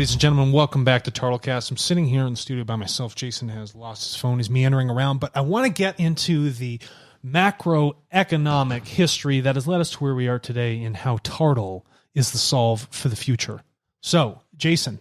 ladies and gentlemen. Welcome back to TARTLEcast. I'm sitting here in the studio by myself. Jason has lost his phone. He's meandering around, but I want to get into the macroeconomic history that has led us to where we are today and how TARTLE is the solve for the future. So, Jason,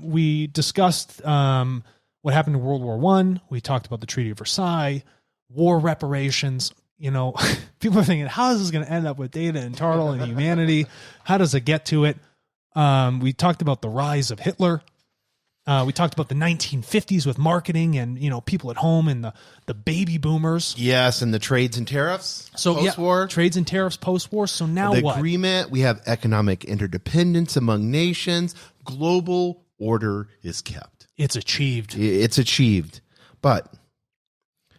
we discussed what happened in World War I. We talked about the Treaty of Versailles, war reparations. You know, people are thinking, how is this going to end up with data and TARTLE and humanity? How does it get to it? We talked about the rise of Hitler. We talked about the 1950s with marketing and, you know, people at home and the baby boomers. Yes, and the trades and tariffs post-war. Yeah, trades and tariffs post-war. So now the what? Agreement, we have economic interdependence among nations. Global order is kept. It's achieved. It's achieved. But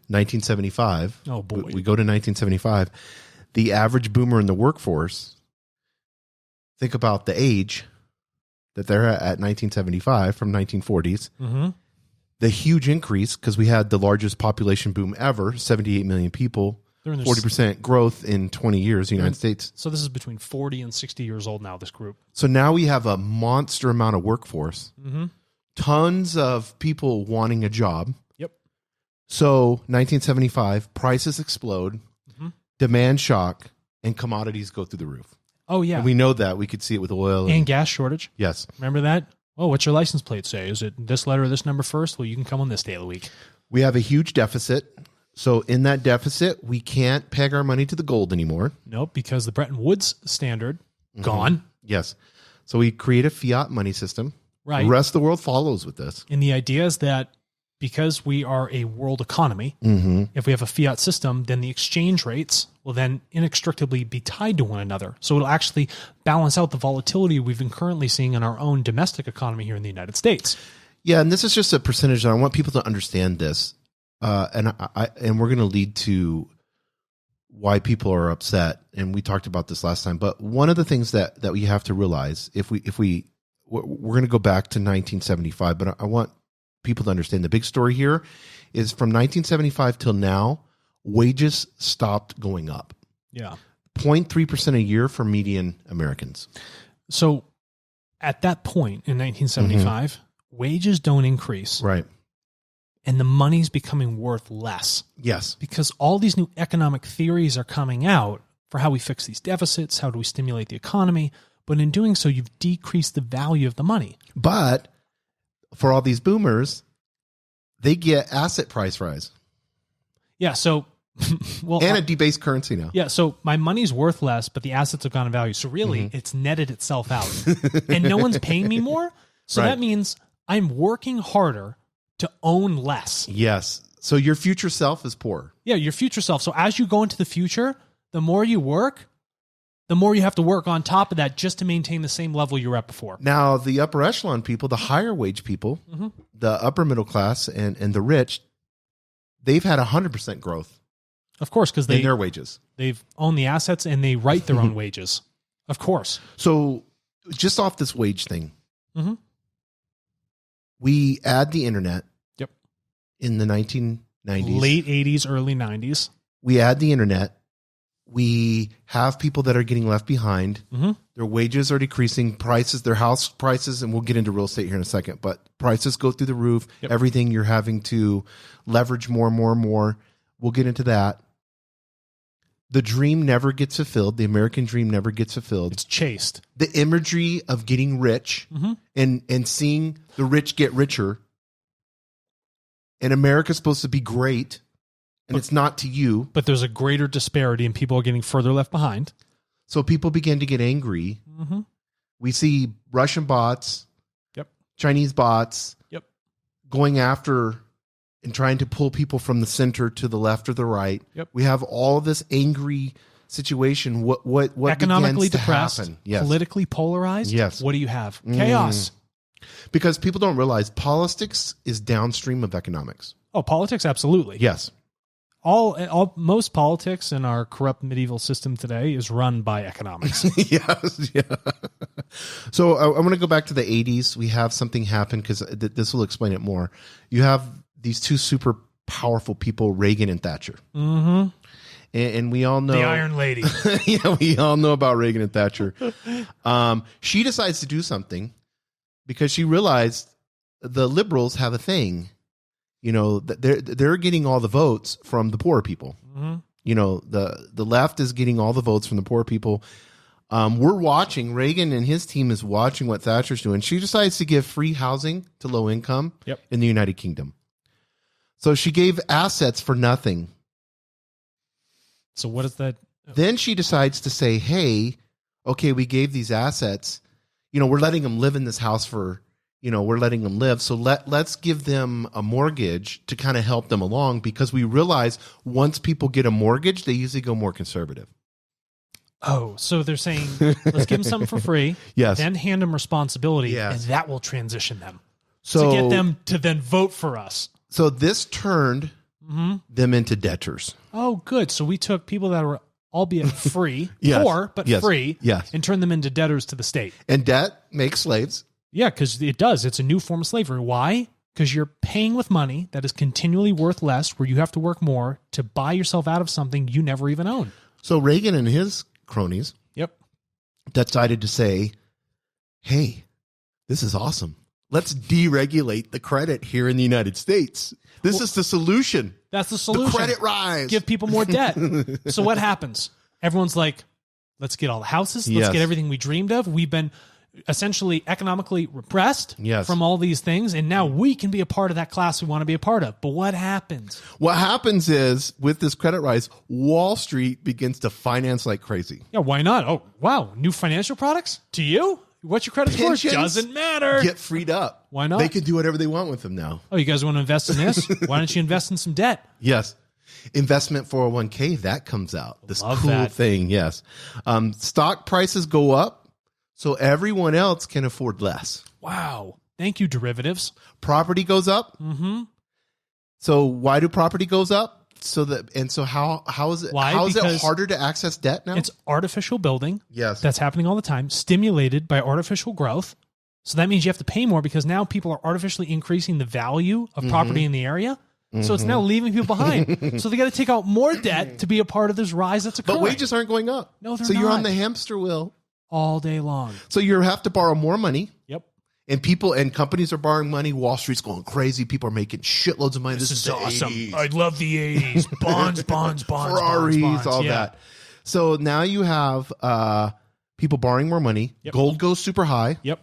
1975, oh boy, we go to 1975, the average boomer in the workforce, think about the age that they're at 1975 from 1940s. Mm-hmm. The huge increase, because we had the largest population boom ever, 78 million people, 40% growth in 20 years in the United States. So this is between 40 and 60 years old now, this group. So now we have a monster amount of workforce, Mm-hmm. tons of people wanting a job. Yep. So 1975, prices explode, Mm-hmm. demand shock, and commodities go through the roof. Oh, yeah. And we know that. We could see it with oil. And gas shortage. Yes. Remember that? Oh, what's your license plate say? Is it this letter or this number first? Well, you can come on this day of the week. We have a huge deficit. So in that deficit, we can't peg our money to the gold anymore. Nope, because the Bretton Woods standard, gone. Yes. So we create a fiat money system. Right. The rest of the world follows with this. And the idea is that because we are a world economy, if we have a fiat system, then the exchange rates will then inextricably be tied to one another. So it'll actually balance out the volatility we've been currently seeing in our own domestic economy here in the United States. Yeah, and this is just a percentage, and I want people to understand this. And we're going to lead to why people are upset, and we talked about this last time. But one of the things that we have to realize, we're going to go back to 1975, but I want people to understand the big story here is from 1975 till now, wages stopped going up. Yeah. 0.3% a year for median Americans. So at that point in 1975, wages don't increase. Right. And the money's becoming worth less. Yes. Because all these new economic theories are coming out for how we fix these deficits, how do we stimulate the economy. But in doing so, you've decreased the value of the money. But for all these boomers, they get asset price rise. Yeah, so well, and a debased currency now. Yeah, so my money's worth less, but the assets have gone in value. So really, it's netted itself out. And no one's paying me more. So that means I'm working harder to own less. Yes. So your future self is poor. Yeah, your future self. So as you go into the future, the more you work, the more you have to work on top of that just to maintain the same level you were at before. Now, the upper echelon people, the higher wage people, the upper middle class and the rich, they've had 100% growth. Of course, because in their wages. They've owned the assets and they write their own wages. Of course. So just off this wage thing, we add the internet in the 1990s. Late 80s, early 90s. We add the internet. We have people that are getting left behind. Their wages are decreasing. Prices, their house prices, and we'll get into real estate here in a second, but prices go through the roof. Everything you're having to leverage more and more and more. We'll get into that. The dream never gets fulfilled. The American dream never gets fulfilled. It's chased. The imagery of getting rich and seeing the rich get richer. And America's supposed to be great. And it's not to you. But there's a greater disparity and people are getting further left behind. So people begin to get angry. We see Russian bots, Chinese bots going after and trying to pull people from the center to the left or the right. We have all this angry situation. What economically begins to depressed, happen? Yes. Politically polarized? Yes. What do you have? Chaos. Because people don't realize politics is downstream of economics. Oh, politics? Absolutely. Yes. Most politics in our corrupt medieval system today is run by economics. Yes, yeah. So I want to go back to the 80s. We have something happen because this will explain it more. You have these two super powerful people, Reagan and Thatcher. And we all know the Iron Lady. Yeah, we all know about Reagan and Thatcher. She decides to do something because she realized the liberals have a thing, that they're getting all the votes from the poor people. Mm-hmm. The left is getting all the votes from the poor people. We're watching. Reagan and his team is watching what Thatcher's doing. She decides to give free housing to low income in the United Kingdom. So she gave assets for nothing. So what is that? Then she decides to say, hey, okay, we gave these assets. We're letting them live in this house we're letting them live. So let's give them a mortgage to kind of help them along, because we realize once people get a mortgage, they usually go more conservative. Oh, so they're saying, let's give them something for free. Yes. Then hand them responsibility. Yes. And that will transition them So to get them to then vote for us. So this turned them into debtors. Oh, good. So we took people that were albeit free, Yes. poor, but Yes. free, Yes. and turned them into debtors to the state. And debt makes slaves. Yeah, because it does. It's a new form of slavery. Why? Because you're paying with money that is continually worth less, where you have to work more to buy yourself out of something you never even own. So Reagan and his cronies decided to say, hey, this is awesome. Let's deregulate the credit here in the United States. This is the solution. That's the solution. The credit rise. Give people more debt. So what happens? Everyone's like, let's get all the houses. Let's Yes. get everything we dreamed of. We've been essentially economically repressed Yes. from all these things. And now we can be a part of that class we want to be a part of. But what happens? What happens is, with this credit rise, Wall Street begins to finance like crazy. Yeah, why not? Oh, wow. New financial products to you? What's your credit score? Pensions Doesn't matter. Get freed up. Why not? They can do whatever they want with them now. Oh, you guys want to invest in this? Why don't you invest in some debt? Yes. Investment 401k, that comes out. This Love cool that. thing, yes. Stock prices go up, so everyone else can afford less. Wow. Thank you, derivatives. Property goes up. Mm-hmm. So why do property goes up? So how is it? Why? How is it Because harder to access debt now? It's artificial building. Yes. That's happening all the time, stimulated by artificial growth. So that means you have to pay more because now people are artificially increasing the value of property in the area. So it's now leaving people behind. So they got to take out more debt to be a part of this rise that's occurring. But wages aren't going up. No, they're so you're not. on the hamster wheel. All day long. So you have to borrow more money. Yep. And people and companies are borrowing money. Wall Street's going crazy. People are making shitloads of money. This is awesome. 80s. I love the 80s. Bonds, Ferraris, bonds. all Yeah. that. So now you have people borrowing more money. Yep. Gold goes super high. Yep.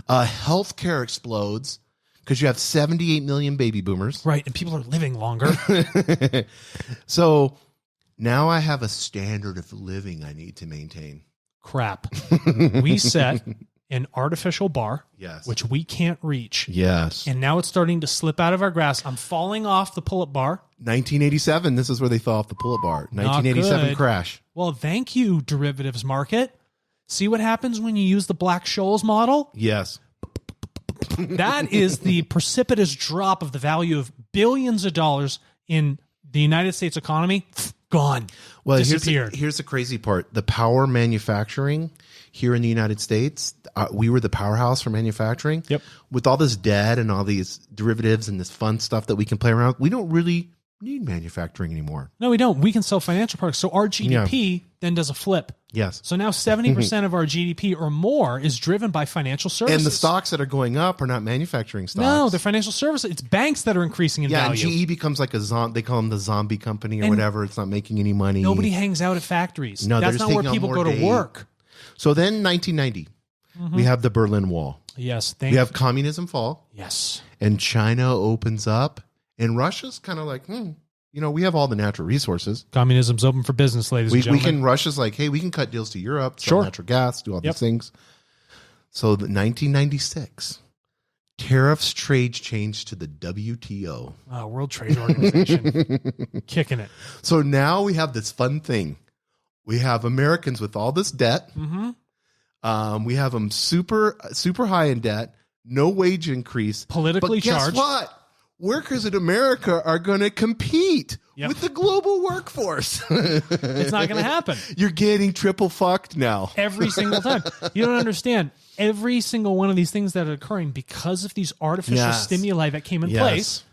Healthcare explodes because you have 78 million baby boomers. Right. And people are living longer. So now I have a standard of living I need to maintain. Crap. We set an artificial bar, Yes. which we can't reach. Yes. And now it's starting to slip out of our grasp. I'm falling off the pull-up bar. 1987, this is where they fell off the pull-up bar. 1987 good. crash. Well, thank you, derivatives market. See what happens when you use the Black-Scholes model? Yes. That is the precipitous drop of the value of billions of dollars in the United States economy. Gone. Well, Disappeared. here's the crazy part. The power manufacturing here in the United States, we were the powerhouse for manufacturing. Yep. With all this debt and all these derivatives and this fun stuff that we can play around with, we don't really need manufacturing anymore. No, we don't. We can sell financial products. So our GDP then does a flip. Yes. So now 70% of our GDP or more is driven by financial services. And the stocks that are going up are not manufacturing stocks. No, they're financial services. It's banks that are increasing in yeah, value. and GE becomes like a zombie. They call them the zombie company or whatever. It's not making any money. Nobody hangs out at factories. No, they're That's just not where taking on people more go to day. work. So then 1990, we have the Berlin Wall. Yes, We have communism fall. Yes. And China opens up, and Russia's kind of like, we have all the natural resources. Communism's open for business, ladies and We gentlemen. can. Russia's like, hey, we can cut deals to Europe, sell Sure. natural gas, do all Yep. these things. So the 1996, tariffs trade changed to the WTO. World Trade Organization. Kicking it. So now we have this fun thing. We have Americans with all this debt. Mm-hmm. We have them super high in debt, no wage increase. Politically but guess charged. what? Workers in America are going to compete Yep. with the global workforce. It's not going to happen. You're getting triple fucked now. Every single time. You don't understand. Every single one of these things that are occurring because of these artificial Yes. stimuli that came in Yes. place,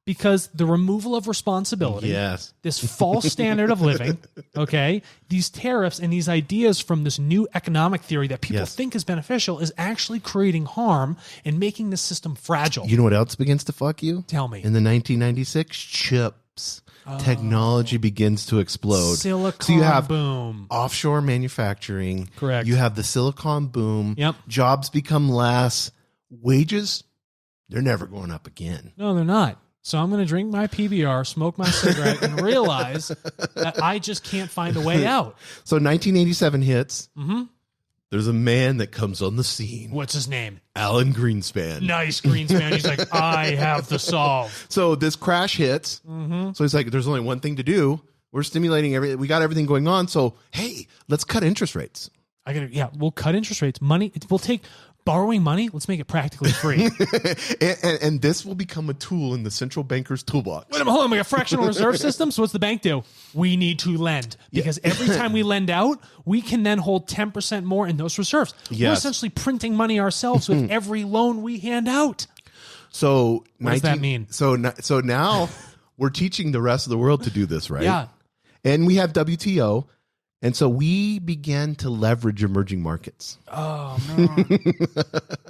Because the removal of responsibility, Yes. this false standard of living, okay, these tariffs and these ideas from this new economic theory that people Yes. think is beneficial is actually creating harm and making the system fragile. You know what else begins to fuck you? Tell me. In the 1996, chips. Technology begins to explode. Silicon so you have boom. offshore manufacturing. Correct. You have the silicon boom. Yep. Jobs become less. Wages, they're never going up again. No, they're not. So I'm going to drink my PBR, smoke my cigarette, and realize that I just can't find a way out. So 1987 hits. Mm-hmm. There's a man that comes on the scene. What's his name? Alan Greenspan. Nice Greenspan. He's like, I have the solve. So this crash hits. Mm-hmm. So he's like, there's only one thing to do. We're stimulating everything. We got everything going on. So, hey, let's cut interest rates. We'll cut interest rates. Money, we'll take borrowing money. Let's make it practically free. and this will become a tool in the central banker's toolbox. Wait a minute, hold on. We got fractional reserve system. So what's the bank do? We need to lend because every time we lend out, we can then hold 10% more in those reserves. Yes. We're essentially printing money ourselves with every loan we hand out. So what does that mean? So now we're teaching the rest of the world to do this, right? Yeah. And we have WTO. And so we began to leverage emerging markets. Oh, no.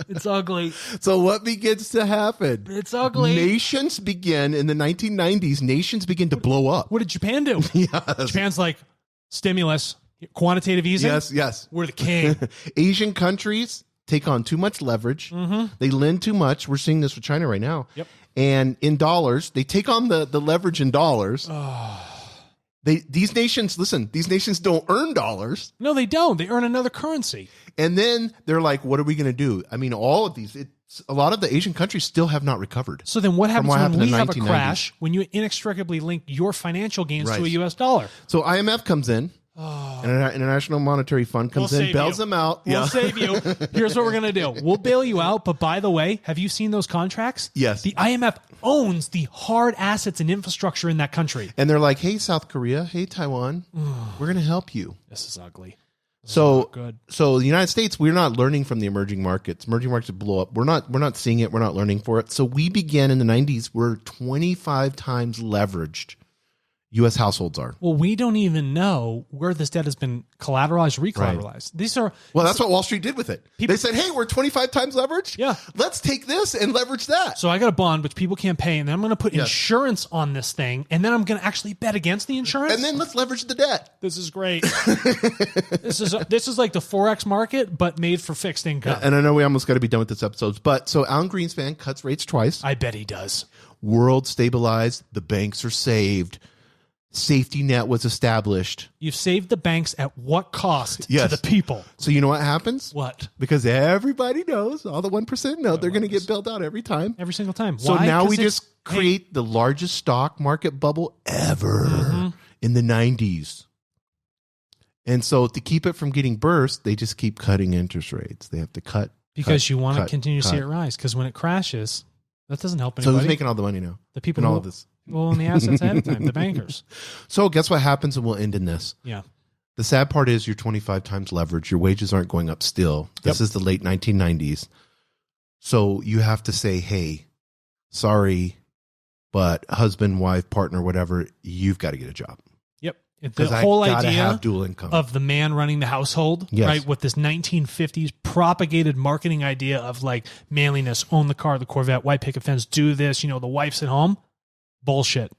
It's ugly. So what begins to happen? It's ugly. Nations begin in the 1990s. Nations begin to blow up. What did Japan do? Yes. Japan's like, stimulus, quantitative easing. Yes. We're the king. Asian countries take on too much leverage. Mm-hmm. They lend too much. We're seeing this with China right now. Yep. And in dollars, they take on the leverage in dollars. These nations don't earn dollars. No, they don't. They earn another currency. And then they're like, what are we going to do? I mean, all of these, a lot of the Asian countries still have not recovered. So then what happens when we in have a 1990s. crash, when you inextricably link your financial gains to a Right. U.S. dollar? So IMF comes in. And International Monetary Fund comes in, bails them out. We'll save you. Here's what we're going to do. We'll bail you out. But by the way, have you seen those contracts? Yes. The IMF owns the hard assets and infrastructure in that country. And they're like, hey, South Korea, hey, Taiwan, we're going to help you. This is ugly. So good. So the United States, we're not learning from the emerging markets. Emerging markets blow up. We're not seeing it. We're not learning for it. So we began in the 90s. We're 25 times leveraged. U.S. households are. Well, we don't even know where this debt has been collateralized, recollateralized. Right. These are That's what Wall Street did with it. They said, hey, we're 25 times leveraged. Yeah. Let's take this and leverage that. So I got a bond which people can't pay, and then I'm going to put insurance on this thing, and then I'm going to actually bet against the insurance. And then let's leverage the debt. This is great. This is like the Forex market, but made for fixed income. And I know we almost got to be done with this episode, but so Alan Greenspan cuts rates twice. I bet he does. World stabilized. The banks are saved. Safety net was established. You've saved the banks at what cost Yes. to the people? So you know what happens? What? Because everybody knows, all the 1% know they're going to get bailed out every time. Every single time. So Why? now 'Cause we it's- just create the largest stock market bubble ever in the 90s. And so to keep it from getting burst, they just keep cutting interest rates. They have to cut. Because you want to continue to see it rise. Because when it crashes, that doesn't help So anybody. who's making all the money now? The people in all who of this. Well, on the assets ahead of time, the bankers. So guess what happens, and we'll end in this. Yeah. The sad part is you're 25 times leverage. Your wages aren't going up still. This is the late 1990s. So you have to say, hey, sorry, but husband, wife, partner, whatever, you've got to get a job. Yep. The Because whole I gotta idea have dual income. of the man running the household, Yes. right? With this 1950s propagated marketing idea of like manliness, own the car, the Corvette, white picket fence, do this, the wife's at home. Bullshit.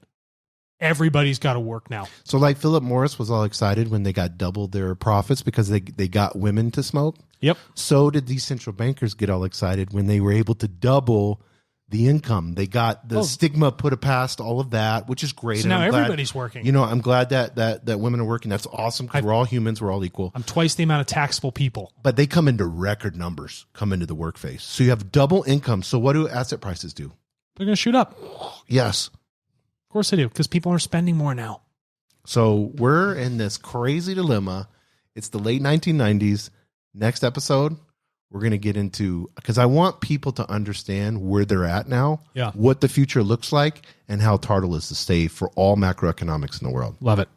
Everybody's got to work now. So like Philip Morris was all excited when they got double their profits because they got women to smoke. Yep. So did these central bankers get all excited when they were able to double the income. They got the stigma put past all of that, which is great. So now everybody's working. I'm glad that women are working. That's awesome because we're all humans. We're all equal. I'm twice the amount of taxable people. But they come into record numbers, come into the work phase. So you have double income. So what do asset prices do? They're going to shoot up. Yes. Of course they do, because people are spending more now. So we're in this crazy dilemma. It's the late 1990s. Next episode, we're going to get into, because I want people to understand where they're at now, Yeah. what the future looks like, and how TARTLE is to stay for all macroeconomics in the world. Love it.